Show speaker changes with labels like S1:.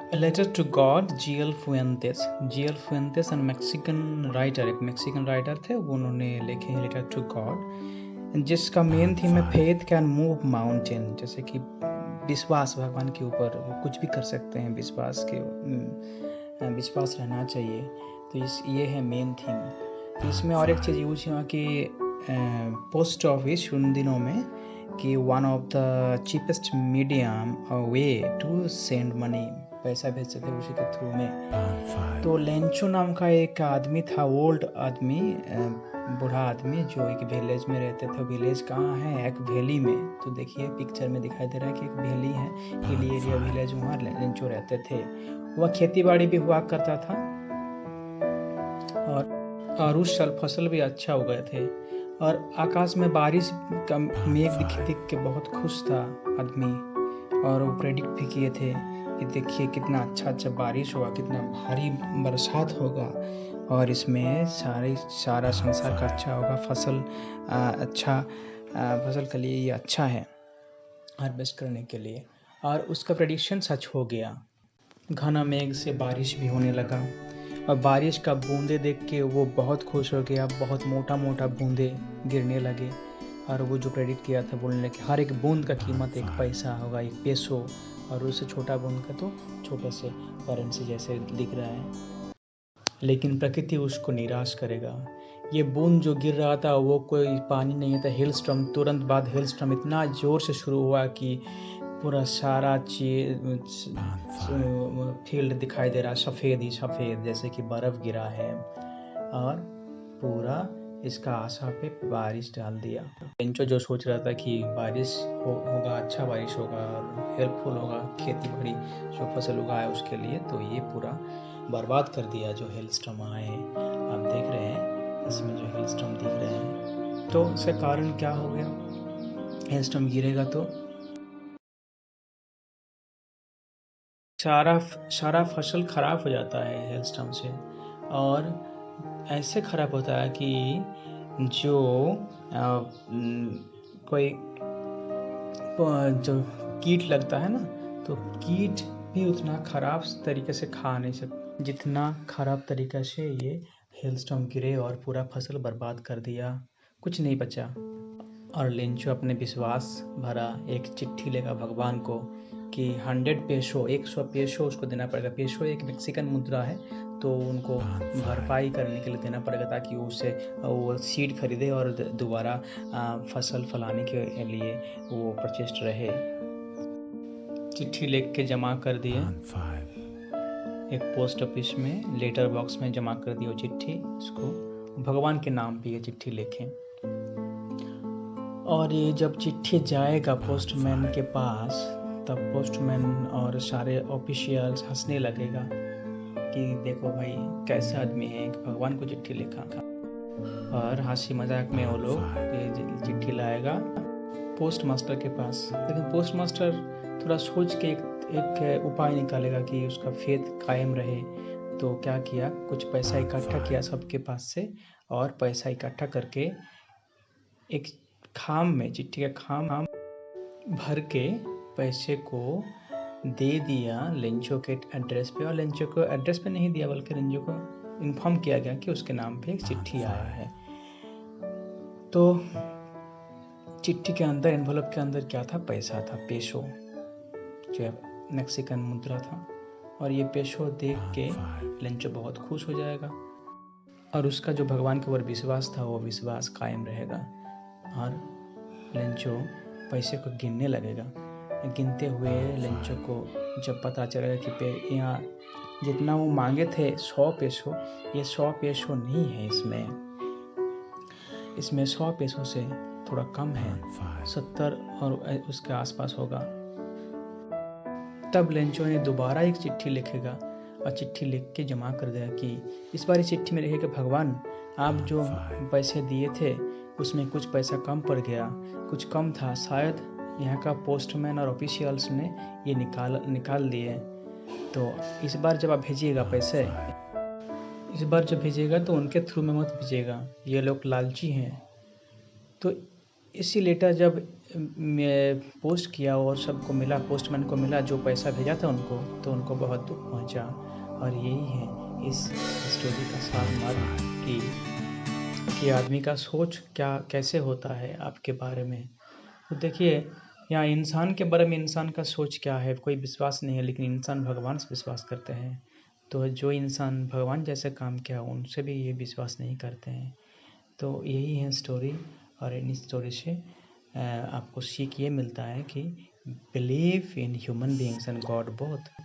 S1: A Letter to God, G.L. Fuentes. G.L. Fuentes and Mexican writer, एक Mexican writer थे, वो उन्होंने लिखे हैं लेटर टू गॉड, जिसका मेन थीम है फेथ कैन मूव माउंटेन। जैसे कि विश्वास भगवान के ऊपर, वो कुछ भी कर सकते हैं, विश्वास रहना चाहिए। तो ये है मेन थीम। तो इसमें और एक चीज़ यूज हुआ कि पोस्ट ऑफिस उन दिनों में कि one of the cheapest medium way to send money, पैसा भेज सकते उसी के थ्रू में। तो लेंचो नाम का एक आदमी था, ओल्ड आदमी, बूढ़ा आदमी, जो एक विलेज में रहते थे। विलेज कहाँ है? एक वैली में। तो देखिए पिक्चर में दिखाई दे रहा है कि एक वैली है, हिली एरिया विलेज, वहाँ लेंचो रहते थे। वह खेती बाड़ी भी हुआ करता था और उस साल फसल भी अच्छा हो गए थे। और आकाश में बारिश का मेघ दिख के बहुत खुश था आदमी, और वो प्रेडिक्ट भी किए थे कि देखिए कितना अच्छा बारिश होगा, कितना भारी बरसात होगा, और इसमें सारा संसार का अच्छा होगा, फसल फसल के लिए ये अच्छा है हार्वेस्ट करने के लिए। और उसका प्रेडिक्शन सच हो गया। घना मेघ से बारिश भी होने लगा, और बारिश का बूंदे देख के वो बहुत खुश हो गया। बहुत मोटा मोटा बूंदे गिरने लगे, और वो जो प्रेडिक्ट किया था, बोलने लगे हर एक बूंद का कीमत 1 पैसा होगा, 1 पेसो, और उससे छोटा बूंद का तो छोटे से करेंसी जैसे दिख रहा है। लेकिन प्रकृति उसको निराश करेगा। ये बूंद जो गिर रहा था वो कोई पानी नहीं था, हेलस्टॉर्म। तुरंत बाद हेलस्टॉर्म इतना ज़ोर से शुरू हुआ कि पूरा सारा फील्ड दिखाई दे रहा, सफ़ेद ही सफ़ेद, जैसे कि बर्फ़ गिरा है, और पूरा इसका आशा पे बारिश डाल दिया। लेंचो जो सोच रहा था कि बारिश होगा, अच्छा बारिश होगा और हेल्पफुल होगा खेती बाड़ी जो फसल उगाए उसके लिए, तो ये पूरा बर्बाद कर दिया जो हेलस्टॉर्म आए। आप देख रहे हैं इसमें जो हेलस्टॉर्म दिख रहे हैं। तो इसका कारण क्या हो गया? हेलस्टॉर्म गिरेगा तो सारा फसल खराब हो जाता है हेलस्टॉर्म से, और ऐसे खराब होता है कि जो कोई जो कीट लगता है ना, तो कीट भी उतना खराब तरीके से खा नहीं सकता जितना खराब तरीके से ये हेलस्टॉर्म गिरे और पूरा फसल बर्बाद कर दिया, कुछ नहीं बचा। और लेंचो अपने विश्वास भरा एक चिट्ठी लेगा भगवान को कि 100 पेसो, 100 पेसो उसको देना पड़ेगा। पेसो एक मैक्सिकन मुद्रा है, तो उनको भरपाई करने के लिए देना पड़ेगा, ताकि उससे वो सीड खरीदे और दोबारा फसल फलाने के लिए वो प्रचेष्ट रहे। चिट्ठी लिख के जमा कर दिए एक पोस्ट ऑफिस में, लेटर बॉक्स में जमा कर दिया चिट्ठी। उसको भगवान के नाम पे ये चिट्ठी लिखें, और ये जब चिट्ठी जाएगा पोस्टमैन के पास, तब पोस्टमैन और सारे ऑफिशियल्स हंसने लगेगा कि देखो भाई कैसा आदमी है, भगवान को चिट्ठी लिखा। और हंसी मजाक में वो लोग ये चिट्ठी लाएगा पोस्ट मास्टर के पास। लेकिन पोस्ट मास्टर थोड़ा सोच के एक उपाय निकालेगा कि उसका फेथ कायम रहे। तो क्या किया, कुछ पैसा इकट्ठा किया सबके पास से, और पैसा इकट्ठा करके एक खाम में, चिट्ठी का खाम भर के पैसे को दे दिया लेंचो के एड्रेस पे। और लेंचो को एड्रेस पे नहीं दिया, बल्कि लेंचो को इन्फॉर्म किया गया कि उसके नाम पे एक चिट्ठी आया है। तो चिट्ठी के अंदर, एनवलप के अंदर क्या था? पैसा था, पेसो, जो मैक्सिकन मुद्रा था। और ये पेसो देख के लेंचो बहुत खुश हो जाएगा, और उसका जो भगवान के ऊपर विश्वास था वो विश्वास कायम रहेगा। और लेंचो पैसे को गिनने लगेगा। गिनते हुए लेंचो को जब पता चलेगा कि यहाँ जितना वो मांगे थे 100 पेसो, ये 100 पेसो नहीं है, इसमें 100 पेसो से थोड़ा कम है, 70 और उसके आसपास होगा। तब लेंचो ने दोबारा एक चिट्ठी लिखेगा, और चिट्ठी लिख के जमा कर देगा कि इस बार चिट्ठी में लिखेगा, भगवान आप जो पैसे दिए थे उसमें कुछ पैसा कम पड़ गया, कुछ कम था, शायद यहाँ का पोस्टमैन और ऑफिशियल्स ने ये निकाल दिए। तो इस बार जब आप भेजिएगा पैसे, इस बार जब भेजिएगा तो उनके थ्रू में मत भेजिएगा, ये लोग लालची हैं। तो इसी लेटर जब मैं पोस्ट किया और सबको मिला, पोस्टमैन को मिला जो पैसा भेजा था उनको, तो उनको बहुत दुःख पहुँचा। और यही है इस स्टोरी का सार मर्म कि आदमी का सोच क्या कैसे होता है आपके बारे में। तो देखिए, यहाँ इंसान के बारे में इंसान का सोच क्या है, कोई विश्वास नहीं है, लेकिन इंसान भगवान से विश्वास करते हैं। तो जो इंसान भगवान जैसे काम किया उनसे भी ये विश्वास नहीं करते हैं। तो यही है स्टोरी। और इन स्टोरी से आपको सीख ये मिलता है कि believe in human beings and God both.